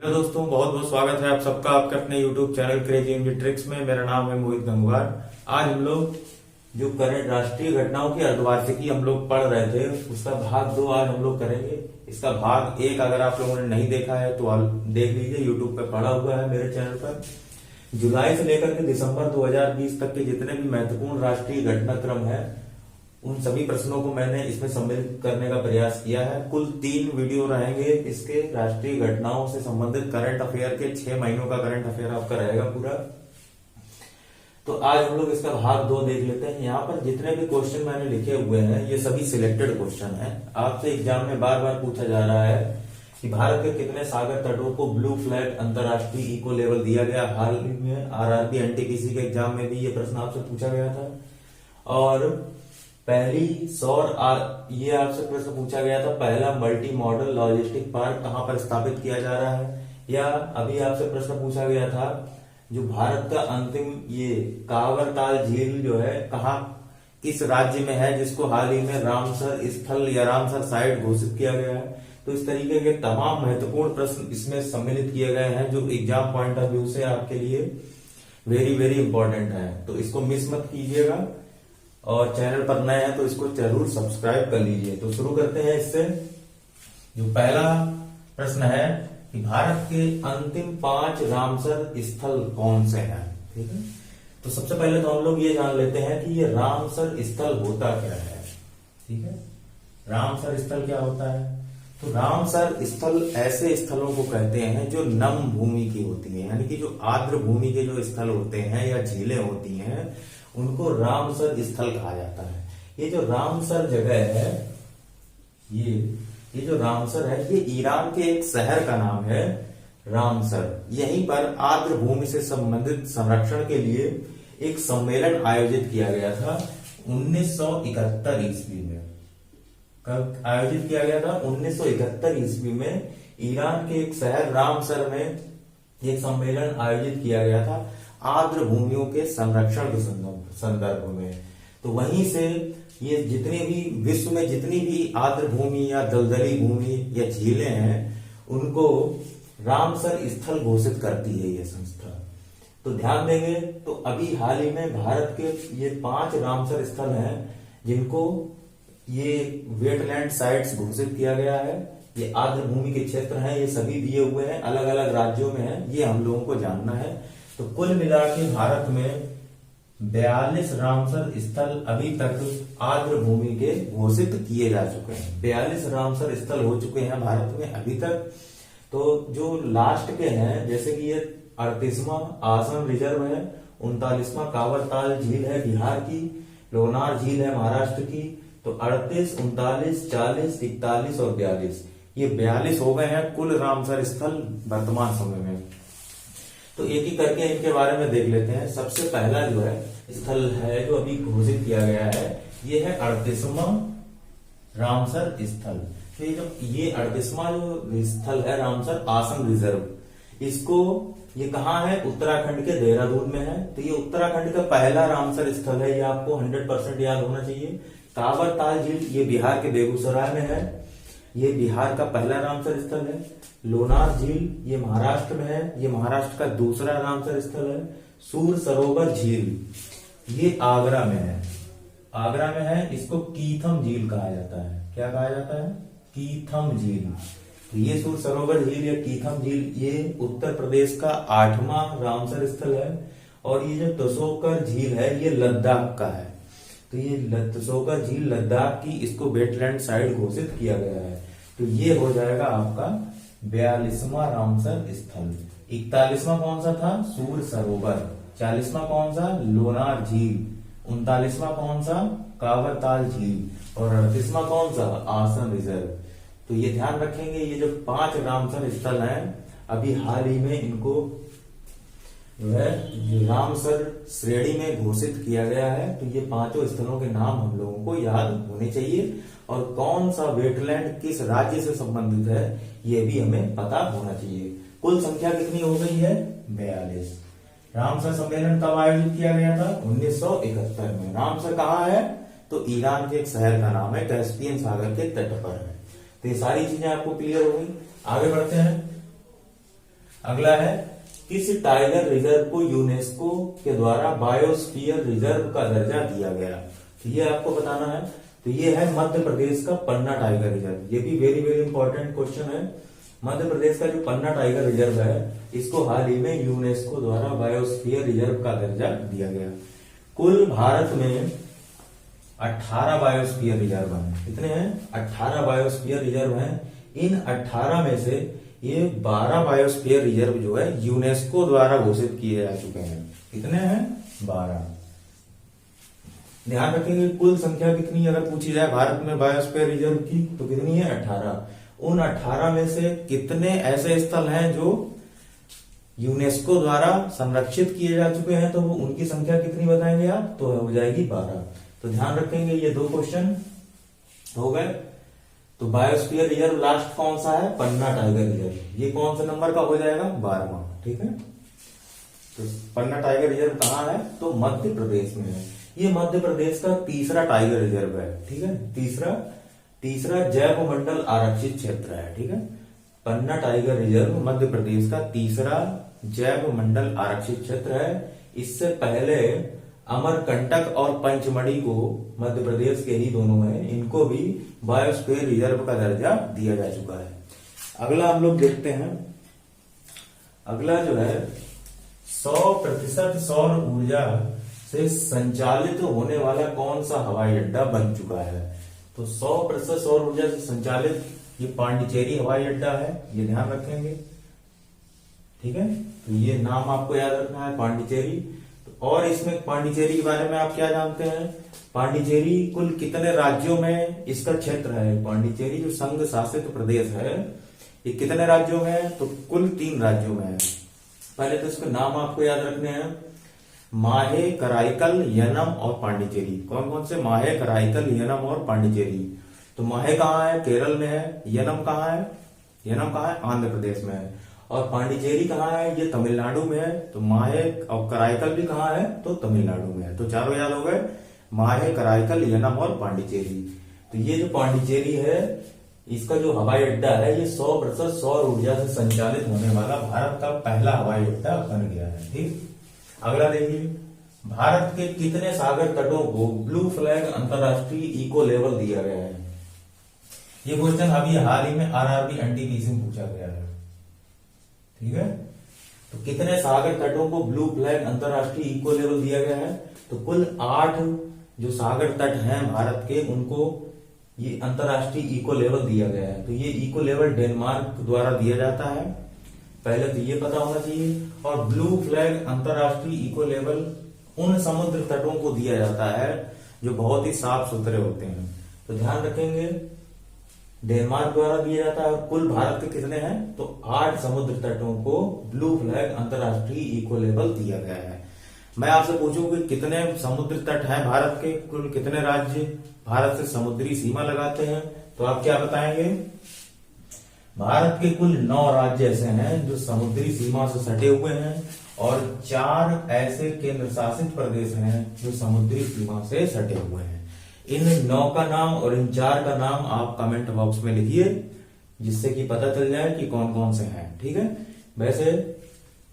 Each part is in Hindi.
हेलो दोस्तों, बहुत बहुत स्वागत है आप सबका आपके अपने YouTube channel crazy Indian tricks में। मेरा नाम है मोहित गंगवार। आज हम लोग जो करंट राष्ट्रीय घटनाओं की अर्धवार्षिकी हम लोग पढ़ रहे थे, उसका भाग 2 आज हम लोग करेंगे। इसका भाग 1 अगर आप लोगों ने नहीं देखा है तो आप देख लीजिए, YouTube पे पड़ा हुआ है मेरे चैनल पर। जुलाई से लेकर के दिसंबर 2020 तक के जितने भी महत्वपूर्ण राष्ट्रीय घटनाक्रम है, उन सभी प्रश्नों को मैंने इसमें सम्मिलित करने का प्रयास किया है। कुल 3 वीडियो रहेंगे इसके। राष्ट्रीय घटनाओं से संबंधित करंट अफेयर के 6 महीनों का करंट अफेयर आपका रहेगा पूरा। तो आज हम लोग इसका भाग 2 देख लेते हैं। यहाँ पर जितने भी क्वेश्चन मैंने लिखे हुए हैं, ये सभी सिलेक्टेड क्वेश्चन हैं। आपसे एग्जाम में बार बार पूछा जा रहा है कि भारत के कितने सागर तटों को ब्लू फ्लैग अंतर्राष्ट्रीय इको लेवल दिया गया। हाल ही में आरआरबी एनटीपीसी के एग्जाम में भी ये प्रश्न आपसे पूछा गया था। और पहली ये आपसे प्रश्न पूछा गया था, पहला मल्टी मॉडल लॉजिस्टिक पार्क कहां पर स्थापित किया जा रहा है। या अभी आपसे प्रश्न पूछा गया था, जो भारत का अंतिम ये कांवरताल झील जो है कहां किस राज्य में है, जिसको हाल ही में रामसर स्थल या रामसर साइट घोषित किया गया है। तो इस तरीके के तमाम महत्वपूर्ण प्रश्न इसमें सम्मिलित किए गए हैं, जो एग्जाम पॉइंट ऑफ व्यू से आपके लिए वेरी वेरी इंपॉर्टेंट है। तो इसको मिस मत कीजिएगा, और चैनल पर नए हैं तो इसको जरूर सब्सक्राइब कर लीजिए। तो शुरू करते हैं इससे। जो पहला प्रश्न है कि भारत के अंतिम 5 रामसर स्थल कौन से हैं, ठीक है। तो सबसे पहले तो हम लोग ये जान लेते हैं कि ये रामसर स्थल होता क्या है, ठीक है। रामसर स्थल क्या होता है? तो रामसर स्थल ऐसे स्थलों को कहते हैं जो नम भूमि की होती है, यानी कि जो आर्द्र भूमि के जो स्थल होते हैं या झीलें होती हैं, उनको रामसर स्थल कहा जाता है। ये जो रामसर जगह है, ये जो रामसर है, ये ईरान के एक शहर का नाम है रामसर। यहीं पर आर्द्र भूमि से संबंधित संरक्षण के लिए एक सम्मेलन आयोजित किया गया था 1971 ईस्वी में। कब आयोजित किया गया था? 1971 ईस्वी में ईरान के एक शहर रामसर में एक सम्मेलन आयोजित किया गया था आर्द्र भूमियों के संरक्षण के संदर्भ में। तो वहीं से ये जितने भी विश्व में जितनी भी आर्द्र भूमि या दलदली भूमि या झीलें हैं, उनको रामसर स्थल घोषित करती है ये संस्था। तो ध्यान देंगे तो अभी हाल ही में भारत के ये 5 रामसर स्थल हैं, जिनको ये वेटलैंड साइट्स घोषित किया गया है। ये आर्द्र भूमि के क्षेत्र हैं, ये सभी दिए हुए हैं, अलग अलग राज्यों में है, ये हम लोगों को जानना है। तो कुल मिला के भारत में 42 रामसर स्थल अभी तक आर्द्र भूमि के घोषित किए जा चुके हैं। 42 रामसर स्थल हो चुके हैं भारत में अभी तक। तो जो लास्ट के हैं, जैसे कि ये 38वां आसम रिजर्व है, 39वां कांवरताल झील है बिहार की, लोनार झील है महाराष्ट्र की। तो 38, 39, 40, 41 और 42, ये 42 हो गए हैं कुल रामसर स्थल वर्तमान समय में। तो एक ही करके इनके बारे में देख लेते हैं। सबसे पहला जो है स्थल है जो अभी घोषित किया गया है, ये है 38वां रामसर स्थल। तो ये 38वां जो स्थल है रामसर आसम रिजर्व, इसको ये कहाँ है? उत्तराखंड के देहरादून में है। तो ये उत्तराखंड का पहला रामसर स्थल है, ये आपको 100% याद होना चाहिए। कांवरताल झील ये बिहार के बेगूसराय में है, ये बिहार का पहला रामसर स्थल है। लोनार झील ये महाराष्ट्र में है, ये महाराष्ट्र का दूसरा रामसर स्थल है। सूर सरोवर झील ये आगरा में है, आगरा में है। इसको कीथम झील कहा जाता है। क्या कहा जाता है? कीथम झील। तो ये सूर सरोवर झील या कीथम झील ये उत्तर प्रदेश का 8वां रामसर स्थल है। और ये जो तसोकर झील है, ये लद्दाख का है। तो ये तसोकर झील लद्दाख की, इसको वेटलैंड साइट घोषित किया गया है। तो ये हो जाएगा आपका 42वां रामसर स्थल। 41वां कौन सा था? सूर सरोवर। 40वां कौन सा? लोनार झील। 39वां कौन सा? कांवरताल झील। और 38वां कौन सा? आसम रिजर्व। तो ये ध्यान रखेंगे, ये जो 5 रामसर स्थल हैं, अभी हाल ही में इनको जो है रामसर श्रेणी में घोषित किया गया है। तो ये 5 स्थलों के नाम हम लोगों को याद होने चाहिए, और कौन सा वेटलैंड किस राज्य से संबंधित है ये भी हमें पता होना चाहिए। कुल संख्या कितनी हो गई है? 42। रामसर सम्मेलन कब आयोजित किया गया था? 1971 में। रामसर कहाँ है? तो ईरान के एक शहर का नाम है, कैस्पियन सागर के तट पर है। तो ये सारी चीजें आपको क्लियर हो गई। आगे बढ़ते हैं। अगला है, किस टाइगर रिजर्व को यूनेस्को के द्वारा बायोस्फीयर रिजर्व का दर्जा दिया गया? तो ये आपको बताना है। तो ये है मध्य प्रदेश का पन्ना टाइगर रिजर्व। ये भी वेरी वेरी इंपॉर्टेंट क्वेश्चन है। मध्य प्रदेश का जो पन्ना टाइगर रिजर्व है, इसको हाल ही में यूनेस्को द्वारा बायोस्फीयर रिजर्व का दर्जा दिया गया। कुल भारत में 18 बायोस्फीयर रिजर्व हैं। कितने हैं? 18 बायोस्फीयर रिजर्व हैं। इन 18 में से ये 12 बायोस्फीयर रिजर्व जो है यूनेस्को द्वारा घोषित किए जा चुके हैं। कितने हैं? 12। ध्यान रखेंगे कुल संख्या कितनी अगर पूछी जाए भारत में बायोस्फीयर रिजर्व की, तो कितनी है? 18। उन 18 में से कितने ऐसे स्थल हैं जो यूनेस्को द्वारा संरक्षित किए जा चुके हैं, तो वो उनकी संख्या कितनी बताएंगे आप? तो हो जाएगी 12। तो ध्यान रखेंगे ये 2 क्वेश्चन हो गए। तो बायोस्फीयर रिजर्व लास्ट कौन सा है? पन्ना टाइगर रिजर्व। ये कौन सा नंबर का हो जाएगा? 12वां। ठीक है। तो पन्ना टाइगर रिजर्व कहाँ है? तो मध्य प्रदेश में है। ये मध्य प्रदेश का तीसरा टाइगर रिजर्व है। ठीक है, तीसरा जैव मंडल आरक्षित क्षेत्र है। ठीक है, पन्ना टाइगर रिजर्व मध्य प्रदेश का तीसरा जैव मंडल आरक्षित क्षेत्र है। इससे पहले अमरकंटक और पंचमढ़ी को, मध्य प्रदेश के ही दोनों हैं, इनको भी बायोस्फीयर रिजर्व का दर्जा दिया जा चुका है। अगला हम लोग देखते हैं। अगला जो है 100% सौर ऊर्जा से संचालित होने वाला कौन सा हवाई अड्डा बन चुका है? तो 100% सौर ऊर्जा से संचालित ये पांडिचेरी हवाई अड्डा है। ये ध्यान रखेंगे। ठीक है, तो ये नाम आपको याद रखना है, पांडिचेरी। तो और इसमें पांडिचेरी के बारे में आप क्या जानते हैं? पांडिचेरी कुल कितने राज्यों में इसका क्षेत्र है? पांडिचेरी जो संघ शासित प्रदेश है, ये कितने राज्यों में है? तो कुल 3 राज्यों में है। पहले तो इसके नाम आपको याद रखने हैं, माहे, कराईकल, यनम और पांडिचेरी। कौन कौन से? माहे, कराईकल, यनम और पांडिचेरी। तो माहे कहाँ है? केरल में है। यनम कहाँ है? यनम कहाँ है? आंध्र प्रदेश में है। और पांडिचेरी कहाँ है? ये तमिलनाडु में है। तो माहे और कराईकल भी कहाँ है? तो तमिलनाडु में है। तो चारों याद हो गए, माहे, कराईकल, यनम और पांडिचेरी। तो ये जो पांडिचेरी है, इसका जो हवाई अड्डा है, ये 100% सौर ऊर्जा से संचालित होने वाला भारत का पहला हवाई अड्डा बन गया है। ठीक। अगला देखिए, भारत के कितने सागर तटों को ब्लू फ्लैग अंतरराष्ट्रीय इको लेवल दिया गया है? ये क्वेश्चन अभी हाल ही में आरआरबी एनटीपीसी में पूछा गया है। ठीक है, तो कितने सागर तटों को ब्लू फ्लैग अंतरराष्ट्रीय इको लेवल दिया गया है? तो कुल 8 जो सागर तट हैं भारत के, उनको ये अंतरराष्ट्रीय इको लेवल दिया गया है। तो ये इको लेवल डेनमार्क द्वारा दिया जाता है, पहले तो ये पता होना चाहिए। और ब्लू फ्लैग अंतरराष्ट्रीय इको लेवल उन समुद्र तटों को दिया जाता है जो बहुत ही साफ सुथरे होते हैं। तो ध्यान रखेंगे, डेनमार्क द्वारा दिया जाता है। और कुल भारत के कितने हैं? तो 8 समुद्र तटों को ब्लू फ्लैग अंतरराष्ट्रीय इको लेवल दिया गया है। मैं आपसे पूछूं कि कितने समुद्र तट हैं भारत के, कुल कितने राज्य भारत से समुद्री सीमा लगाते हैं, तो आप क्या बताएंगे? भारत के कुल 9 राज्य ऐसे हैं जो समुद्री सीमा से सटे हुए हैं, और 4 ऐसे केंद्र शासित प्रदेश हैं जो समुद्री सीमा से सटे हुए हैं। इन 9 का नाम और इन 4 का नाम आप कमेंट बॉक्स में लिखिए, जिससे कि पता चल जाए कि कौन कौन से हैं। ठीक है, वैसे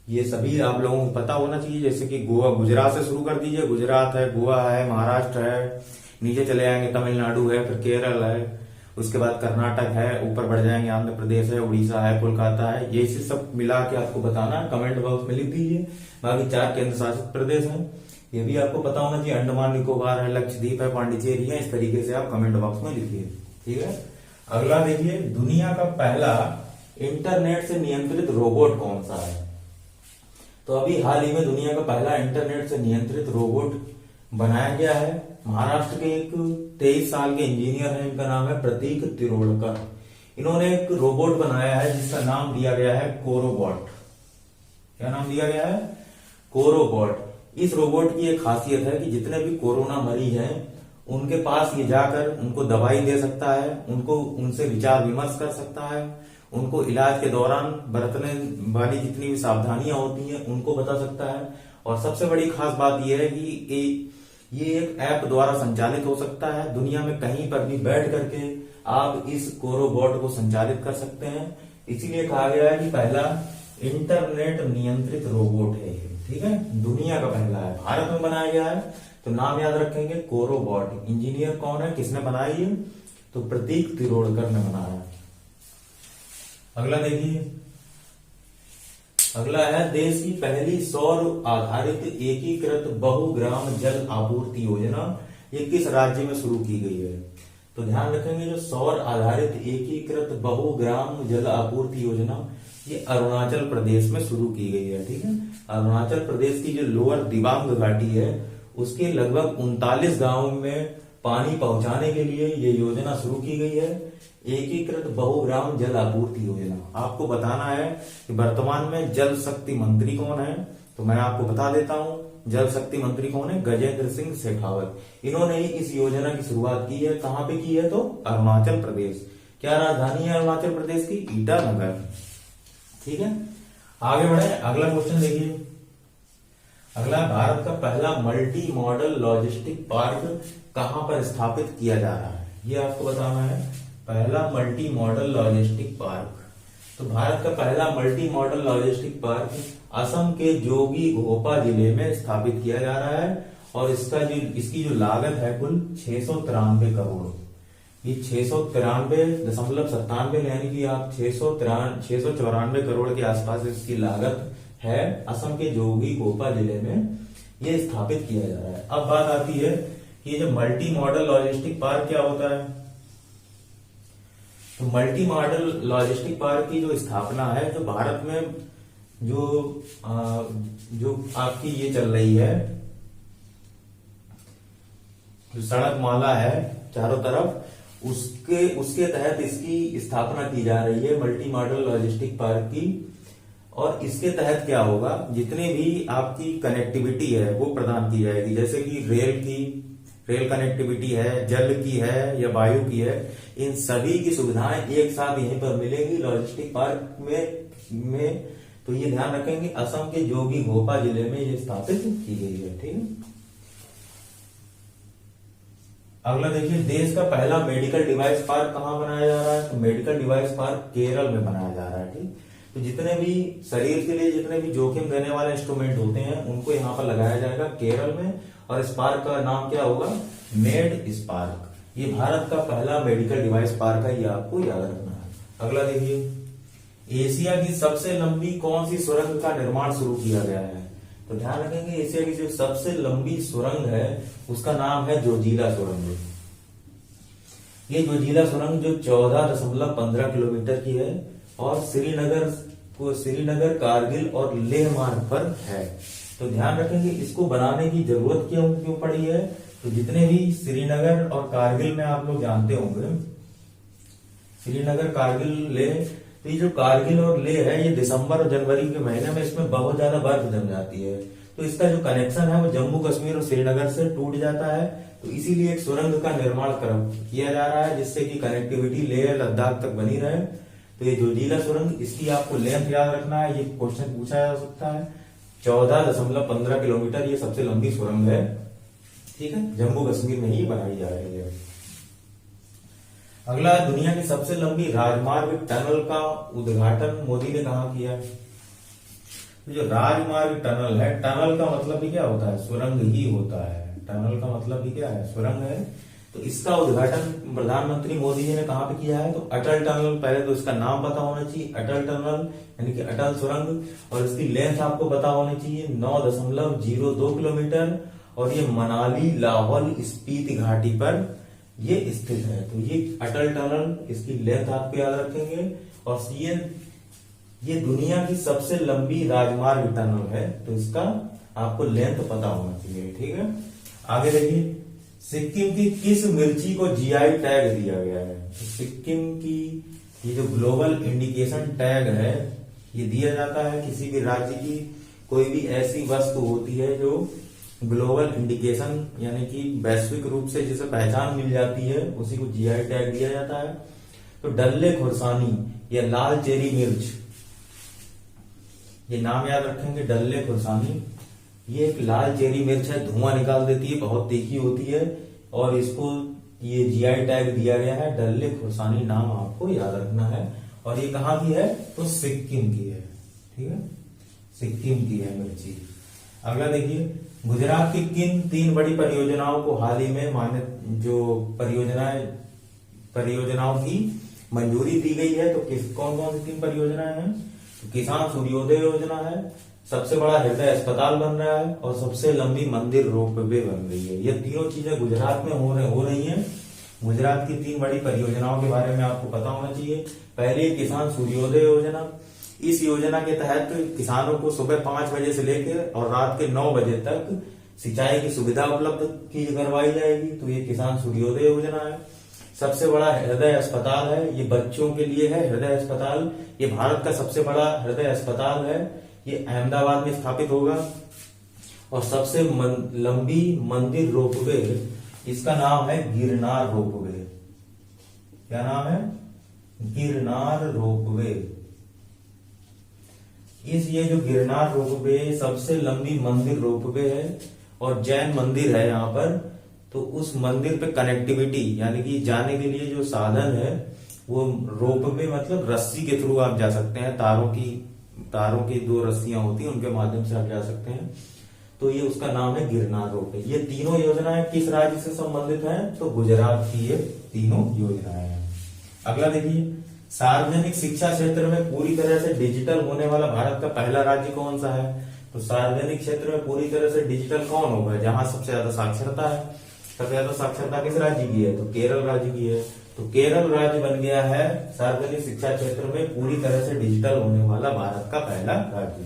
ये सभी आप लोगों को पता होना चाहिए। जैसे कि गोवा, गुजरात से शुरू कर दीजिए। गुजरात है, गोवा है, महाराष्ट्र है, नीचे चले जाएंगे तमिलनाडु है, फिर केरल है, उसके बाद कर्नाटक है, ऊपर बढ़ जाएंगे आंध्र प्रदेश है, उड़ीसा है, कोलकाता है। ये सब मिला के आपको बताना है, कमेंट बॉक्स में लिख दीजिए। बाकी 4 केंद्र शासित प्रदेश हैं, ये भी आपको पता होना चाहिए। अंडमान निकोबार है, लक्षद्वीप है, पांडिचेरी है। इस तरीके से आप कमेंट बॉक्स में लिखिए। ठीक है, अगला देखिए, दुनिया का पहला इंटरनेट से नियंत्रित रोबोट कौन सा है? तो अभी हाल ही में दुनिया का पहला इंटरनेट से नियंत्रित रोबोट बनाया गया है। महाराष्ट्र के एक 23 साल के इंजीनियर हैं, इनका नाम है प्रतीक तिरोड़कर। इन्होंने एक रोबोट बनाया है जिसका नाम दिया गया है कोरोबॉट। क्या नाम दिया गया है? कोरोबॉट। इस रोबोट की एक खासियत है कि जितने भी कोरोना मरीज हैं उनके पास ये जाकर उनको दवाई दे सकता है, उनसे विचार विमर्श कर सकता है, उनको इलाज के दौरान बरतने वाली जितनी भी सावधानियां होती हैं उनको बता सकता है। और सबसे बड़ी खास बात यह है कि ये एक ऐप द्वारा संचालित हो सकता है। दुनिया में कहीं पर भी बैठ करके आप इस कोरोबॉट को संचालित कर सकते हैं। इसीलिए कहा गया है कि पहला इंटरनेट नियंत्रित रोबोट है ये, ठीक है, दुनिया का पहला है, भारत में बनाया गया है। तो नाम याद रखेंगे कोरोबॉट। इंजीनियर कौन है, किसने बनाई है, तो प्रतीक तिरोड़कर ने बनाया। अगला देखिए, अगला है देश की पहली सौर आधारित एकीकृत बहुग्राम जल आपूर्ति योजना, ये किस राज्य में शुरू की गई है। तो ध्यान रखेंगे जो सौर आधारित एकीकृत बहुग्राम जल आपूर्ति योजना ये अरुणाचल प्रदेश में शुरू की गई है, ठीक है। अरुणाचल प्रदेश की जो लोअर दिबांग घाटी है उसके लगभग 39 गांवों में पानी पहुंचाने के लिए ये योजना शुरू की गई है, एकीकृत बहुग्राम जल आपूर्ति योजना। आपको बताना है कि वर्तमान में जल शक्ति मंत्री कौन है, तो मैं आपको बता देता हूं जल शक्ति मंत्री कौन है, गजेंद्र सिंह शेखावत। इन्होंने ही इस योजना की शुरुआत की है, कहां पे की है, तो अरुणाचल प्रदेश। क्या राजधानी है अरुणाचल प्रदेश की, ईटानगर, ठीक है। आगे बढ़े, अगला क्वेश्चन देखिए। अगला, भारत का पहला मल्टी मॉडल लॉजिस्टिक पार्क कहां पर स्थापित किया जा रहा है, ये आपको बताना है। पहला मल्टी मॉडल लॉजिस्टिक पार्क, तो भारत का पहला multi modal logistic park Assam के जोगी घोपा जिले में स्थापित किया जा रहा है और इसकी जो लागत है कुल 693 करोड़। ये 693.97 यानी कि आप 694 करोड़ के आसपास इसकी लागत है। असम के जोगी घोपा जिले में ये स्थापित किया जा रहा है। अब बात आती है कि जो मल्टी मॉडल लॉजिस्टिक पार्क क्या होता है। तो मल्टी मॉडल लॉजिस्टिक पार्क की जो स्थापना है, जो भारत में जो आपकी ये चल रही है, जो सड़क माला है चारों तरफ, उसके तहत इसकी स्थापना की जा रही है मल्टी मॉडल लॉजिस्टिक पार्क की। और इसके तहत क्या होगा, जितने भी आपकी कनेक्टिविटी है वो प्रदान की जाएगी, जैसे कि रेल कनेक्टिविटी है, जल की है या वायु की है, इन सभी की सुविधाएं एक साथ यहीं पर मिलेंगी लॉजिस्टिक पार्क में। तो ये ध्यान रखेंगे, असम के जोगी घोपा जिले में ये स्थापित की गई है, ठीक है। अगला देखिए, देश का पहला मेडिकल डिवाइस पार्क कहां बनाया जा रहा है, तो मेडिकल डिवाइस पार्क केरल में बनाया जा रहा है, ठीक। तो जितने भी शरीर के लिए जितने भी जोखिम देने वाले इंस्ट्रूमेंट होते हैं उनको यहाँ पर लगाया जाएगा केरल में। और इस पार्क का नाम क्या होगा, मेड स्पार्क। ये भारत का पहला मेडिकल डिवाइस पार्क है, ये आपको याद रखना है। अगला देखिए, एशिया की सबसे लंबी कौन सी सुरंग का निर्माण शुरू किया गया है, तो ध्यान रखेंगे एशिया की जो सबसे लंबी सुरंग है उसका नाम है जोजिला सुरंग। ये जोजिला सुरंग जो 14.15 किलोमीटर की है और श्रीनगर कारगिल और लेह मार्ग पर है। तो ध्यान रखेंगे इसको बनाने की जरूरत क्यों पड़ी है, तो जितने भी श्रीनगर और कारगिल में आप लोग जानते होंगे, श्रीनगर कारगिल लेह, तो ये जो कारगिल और लेह है ये दिसंबर और जनवरी के महीने में इसमें बहुत ज्यादा बर्फ जम जाती है। तो इसका जो कनेक्शन है वो जम्मू कश्मीर और श्रीनगर से टूट जाता है। तो इसीलिए एक सुरंग का निर्माण किया जा रहा है जिससे कि कनेक्टिविटी लेह लद्दाख तक बनी रहे। तो ये जोजिला सुरंग, इसकी आपको लेंथ याद रखना है, ये क्वेश्चन पूछा जा सकता है। 14.15 किलोमीटर ये सबसे लंबी सुरंग है, ठीक है, जम्मू कश्मीर में ही बनाई जा रही है। अगला, दुनिया की सबसे लंबी राजमार्ग टनल का उद्घाटन मोदी ने कहा किया। तो जो राजमार्ग टनल है, टनल का मतलब भी क्या होता है, सुरंग ही होता है। टनल का मतलब भी क्या है, सुरंग है। तो इसका उद्घाटन प्रधानमंत्री मोदी जी ने कहां पे किया है, तो अटल टनल। पहले तो इसका नाम पता होना चाहिए, अटल टनल यानी कि अटल सुरंग। और इसकी लेंथ आपको पता होनी चाहिए 9.02 किलोमीटर और ये मनाली लाहौल स्पीति घाटी पर ये स्थित है। तो ये अटल टनल, इसकी लेंथ आपको याद रखेंगे। और ये दुनिया की सबसे लंबी राजमार्ग टनल है, तो इसका आपको लेंथ पता होना चाहिए, ठीक है। आगे देखिए, सिक्किम की किस मिर्ची को जीआई टैग दिया गया है। तो सिक्किम की ये जो ग्लोबल इंडिकेशन टैग है ये दिया जाता है किसी भी राज्य की कोई भी ऐसी वस्तु होती है जो ग्लोबल इंडिकेशन यानी कि वैश्विक रूप से जिसे पहचान मिल जाती है उसी को जीआई टैग दिया जाता है। तो डल्ले खुरसानी या लाल चेरी मिर्च, ये नाम याद रखेंगे, डल्ले खुरसानी। ये एक लाल चेरी मिर्च है, धुआं निकाल देती है, बहुत तीखी होती है और इसको ये जीआई टैग दिया गया है। डल्ले खुरसानी नाम आपको याद रखना है। और ये कहाँ की है, तो सिक्किम की है, ठीक है, सिक्किम की है मिर्ची। अगला देखिए, गुजरात की किन 3 बड़ी परियोजनाओं को हाल ही में जो परियोजनाओं की मंजूरी दी गई है? तो कौन कौन सी 3 परियोजनाएं हैं? तो किसान सूर्योदय योजना है, सबसे बड़ा हृदय अस्पताल बन रहा है, और सबसे लंबी मंदिर रोपवे बन रही है। ये तीनों चीजें गुजरात में हो रही हैं। गुजरात की 3 बड़ी परियोजनाओं के बारे में आपको पता होना चाहिए। पहली किसान सूर्योदय योजना। इस योजना के तहत किसानों को सुबह 5 बजे से लेकर और रात के 9 बजे तक सिंचाई की सुविधा उपलब्ध करवाई जाएगी। तो ये किसान सूर्योदय योजना है। सबसे बड़ा हृदय अस्पताल है, ये बच्चों के लिए है हृदय अस्पताल। ये भारत का सबसे बड़ा हृदय अस्पताल है, ये अहमदाबाद में स्थापित होगा। और सबसे लंबी मंदिर रोपवे, इसका नाम है गिरनार रोपवे। क्या नाम है? गिरनार रोपवे। ये जो गिरनार रोपवे सबसे लंबी मंदिर रोपवे है, और जैन मंदिर है यहाँ पर। तो उस मंदिर पे कनेक्टिविटी यानी कि जाने के लिए जो साधन है वो रोपवे, मतलब रस्सी के थ्रू आप जा सकते हैं। तारों की 2 रस्सियां होती हैं, उनके माध्यम से आप जा सकते हैं। तो ये उसका नाम है गिरनार रोपवे। ये तीनों योजनाएं किस राज्य से संबंधित हैं? तो गुजरात की ये तीनों योजनाएं हैं। अगला देखिए, सार्वजनिक शिक्षा क्षेत्र में पूरी तरह से डिजिटल होने वाला भारत का पहला राज्य कौन सा है? तो सार्वजनिक क्षेत्र में पूरी तरह से डिजिटल कौन होगा? जहां सबसे ज्यादा साक्षरता है। सबसे ज्यादा साक्षरता किस राज्य की है? तो केरल राज्य की है। तो केरल राज्य बन गया है सार्वजनिक शिक्षा क्षेत्र में पूरी तरह से डिजिटल होने वाला भारत का पहला राज्य।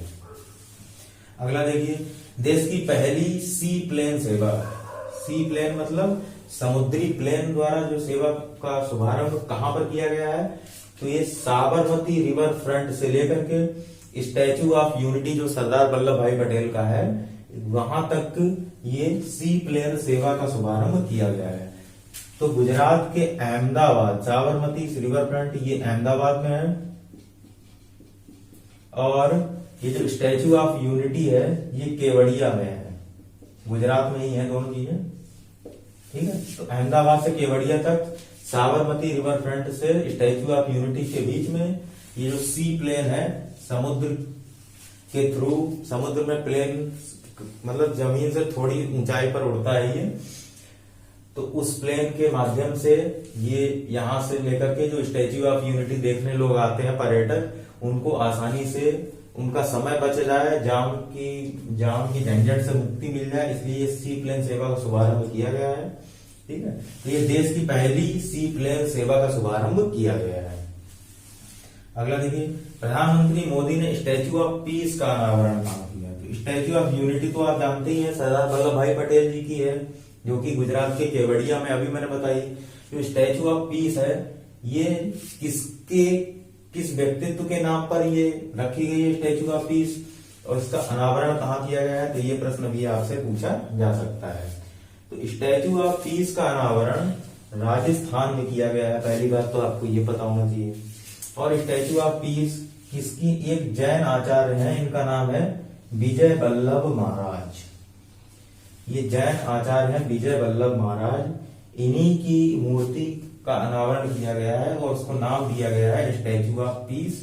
अगला देखिए, देश की पहली सी प्लेन सेवा। सी प्लेन मतलब समुद्री प्लेन द्वारा जो सेवा का शुभारंभ कहां पर किया गया है? तो ये साबरमती रिवर फ्रंट से लेकर के स्टैचू ऑफ यूनिटी जो सरदार वल्लभ भाई पटेल का है, वहां तक ये सी प्लेन सेवा का शुभारंभ किया गया है। तो गुजरात के अहमदाबाद, साबरमती रिवर फ्रंट ये अहमदाबाद में है, और ये जो स्टैचू ऑफ यूनिटी है ये केवड़िया में है। गुजरात में ही है दोनों चीजें, ठीक है। तो अहमदाबाद से केवड़िया तक, साबरमती रिवर फ्रंट से स्टैचू ऑफ यूनिटी के बीच में ये जो सी प्लेन है, समुद्र के थ्रू, समुद्र में प्लेन मतलब जमीन से थोड़ी ऊंचाई पर उड़ता है ये, तो उस प्लेन के माध्यम से ये यहां से लेकर के जो स्टैच्यू ऑफ यूनिटी देखने लोग आते हैं पर्यटक, उनको आसानी से उनका समय बच जाए, जाम की झंझट से मुक्ति मिल जाए, इसलिए ये सी प्लेन सेवा का शुभारंभ किया गया है, ठीक है। तो ये देश की पहली सी प्लेन सेवा का शुभारंभ किया गया है। अगला देखिए, प्रधानमंत्री मोदी ने स्टैच्यू ऑफ पीस का अनावरण कहाँ किया? तो स्टैच्यू ऑफ यूनिटी तो आप जानते ही हैं, सरदार वल्लभ भाई पटेल जी की है, जो कि गुजरात के केवड़िया में अभी मैंने बताई। जो स्टैच्यू ऑफ पीस है ये किस व्यक्तित्व के नाम पर ये रखी गई है स्टैच्यू ऑफ पीस, और इसका अनावरण कहाँ किया गया है? तो ये प्रश्न भी आपसे पूछा जा सकता है। तो स्टैच्यू ऑफ पीस का अनावरण राजस्थान में किया गया है, पहली बात तो आपको ये पता होना चाहिए। और स्टैच्यू ऑफ पीस किसकी? एक जैन आचार्य हैं, इनका नाम है विजय वल्लभ महाराज। ये जैन आचार्य हैं विजय वल्लभ महाराज, इन्हीं की मूर्ति का अनावरण किया गया है और उसको नाम दिया गया है स्टैच्यू ऑफ पीस,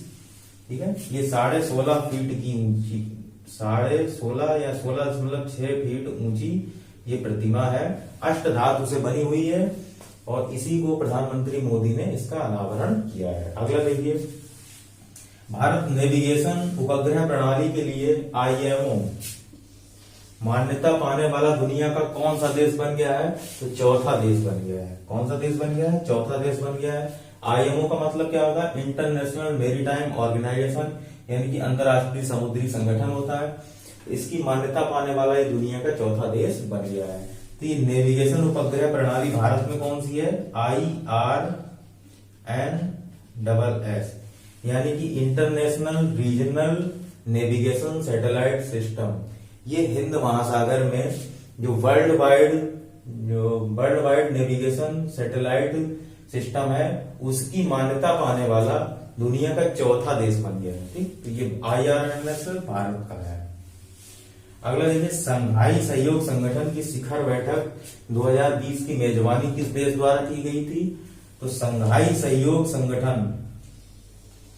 ठीक है। ये 16.5 फीट की ऊंची, 16.5 या 16.6 फीट ऊंची ये प्रतिमा है, अष्ट धातु से बनी हुई है, और इसी को प्रधानमंत्री मोदी ने इसका अनावरण किया है। अगला देखिए, भारत नेविगेशन उपग्रह प्रणाली के लिए IMO मान्यता पाने वाला दुनिया का कौन सा देश बन गया है? तो चौथा देश बन गया है। कौन सा देश बन गया है? चौथा देश बन गया है। IMO का मतलब क्या होता है? इंटरनेशनल मेरीटाइम ऑर्गेनाइजेशन, यानी कि अंतरराष्ट्रीय समुद्री संगठन होता है। इसकी मान्यता पाने वाला ये दुनिया का चौथा देश बन गया है। तो ये नेविगेशन उपग्रह प्रणाली भारत में कौन सी है? IRNSS, यानी कि international regional navigation satellite system. ये हिंद महासागर में जो world wide navigation satellite system है, उसकी मान्यता पाने वाला दुनिया का चौथा देश बन गया है, ठीक। तो ये IRNS भारत का है। अगला देखिए, संघाई सहयोग संगठन की शिखर बैठक 2020 की मेजबानी किस देश द्वारा की गई थी? तो संघाई सहयोग संगठन,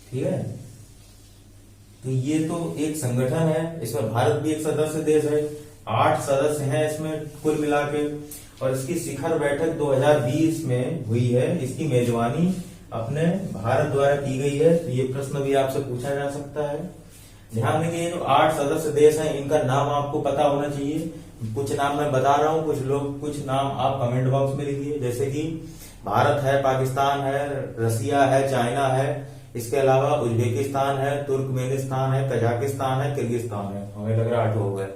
ठीक है, तो ये तो एक संगठन है, इसमें भारत भी एक सदस्य देश है, 8 सदस्य हैं इसमें कुल मिला के, और इसकी शिखर बैठक 2020 में हुई है। इसकी मेजबानी अपने भारत द्वारा की गई है। तो ये प्रश्न भी आपसे पूछा जा सकता है। ध्यान देंगे, जो 8 सदस्य देश हैं इनका नाम आपको पता होना चाहिए। कुछ नाम मैं बता रहा हूँ, कुछ नाम आप कमेंट बॉक्स में लिखिए, जैसे कि भारत है, पाकिस्तान है, रसिया है, चाइना है, इसके अलावा उज्बेकिस्तान है, तुर्कमेनिस्तान है, कजाकिस्तान है, किर्गिस्तान है। हमें लग रहा 8 हो गए,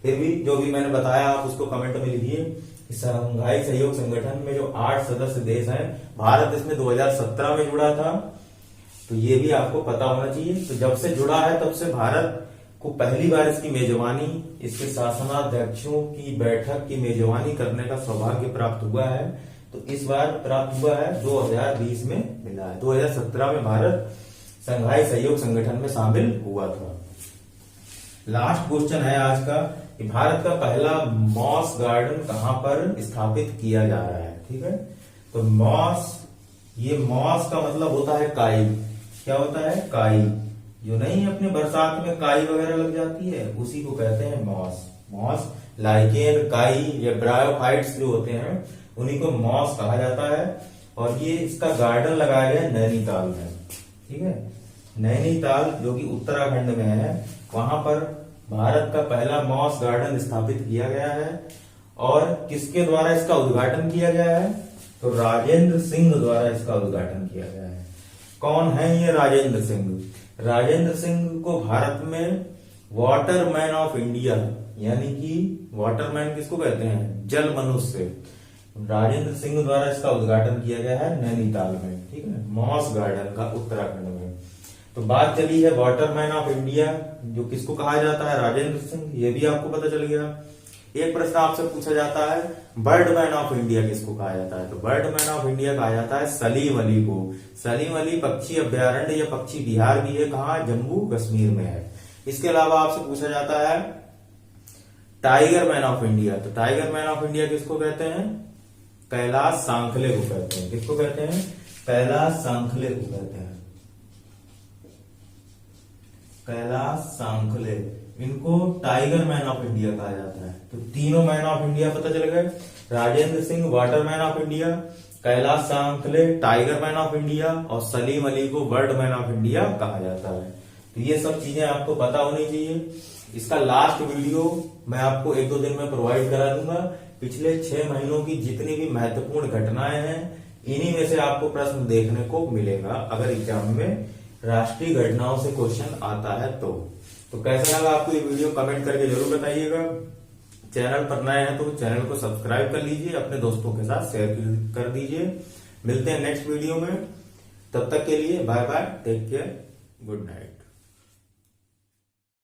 फिर भी जो भी मैंने बताया आप उसको कमेंट में लिखिए। शंघाई सहयोग संगठन में जो 8 सदस्य देश हैं, भारत इसमें 2017 में जुड़ा था, तो ये भी आपको पता होना चाहिए। तो जब से जुड़ा है तब से भारत को पहली बार इसकी मेजबानी, इसके शासनाध्यक्षों की बैठक की मेजबानी करने का सौभाग्य प्राप्त हुआ है। तो इस बार प्राप्त हुआ है, 2020 में मिला है। 2017 में भारत शंघाई सहयोग संगठन में शामिल हुआ था। लास्ट क्वेश्चन है आज का कि भारत का पहला मॉस गार्डन कहां पर स्थापित किया जा रहा है। ठीक है, तो ये मॉस का मतलब होता है काई। क्या होता है? काई। जो नहीं अपने बरसात में काई वगैरह लग जाती है, उसी को कहते हैं मॉस। लाइकेन, काई या ब्रायोफाइट्स जो होते हैं उन्हीं को मॉस कहा जाता है। और ये इसका गार्डन लगाया गया नैनीताल में। ठीक है, नैनीताल जो कि उत्तराखंड में है, वहां पर भारत का पहला मॉस गार्डन स्थापित किया गया है। और किसके द्वारा इसका उद्घाटन किया गया है? तो राजेंद्र सिंह द्वारा इसका उद्घाटन किया गया है। कौन है ये राजेंद्र सिंह? राजेंद्र सिंह को भारत में वाटरमैन ऑफ इंडिया, यानी कि वाटरमैन किसको कहते हैं? जल मनुष्य। राजेंद्र सिंह द्वारा इसका उद्घाटन किया गया है नैनीताल में। ठीक है, मॉस गार्डन का उत्तराखंड में। तो बात चली है वाटरमैन ऑफ इंडिया, जो किसको कहा जाता है? राजेंद्र सिंह। ये भी आपको पता चल गया। एक प्रश्न आपसे पूछा जाता है, बर्डमैन ऑफ इंडिया किसको कहा जाता है? तो बर्डमैन ऑफ इंडिया कहा जाता है सलीम अली को। सलीम अली पक्षी अभ्यारण्य या पक्षी विहार भी है, कहाँ? जम्मू कश्मीर में है। इसके अलावा आपसे पूछा जाता है टाइगर मैन ऑफ इंडिया। तो टाइगर मैन ऑफ इंडिया किसको कहते हैं? कैलाश सांखले को कहते हैं। किसको कहते हैं? कैलाश सांखले को कहते हैं। कैलाश सांखले, इनको टाइगर मैन ऑफ इंडिया कहा जाता है। तो तीनों मैन ऑफ इंडिया पता चल गए। Rajendra Singh water man of India, Kailash Sankhala tiger man of India, और सलीम अली को बर्ड मैन ऑफ इंडिया कहा जाता है। तो ये सब चीजें आपको पता होनी चाहिए। इसका लास्ट वीडियो मैं आपको 1-2 दिन में प्रोवाइड करा दूंगा। पिछले 6 महीनों की जितनी भी महत्वपूर्ण घटनाएं हैं, इन्हीं में से आपको प्रश्न देखने को मिलेगा अगर एग्जाम में राष्ट्रीय घटनाओं से क्वेश्चन आता है तो कैसा लगा आपको ये वीडियो? कमेंट करके जरूर बताइएगा। चैनल पर नए हैं तो चैनल को सब्सक्राइब कर लीजिए, अपने दोस्तों के साथ शेयर कर दीजिए। मिलते हैं नेक्स्ट वीडियो में, तब तक के लिए bye bye, take care, good night.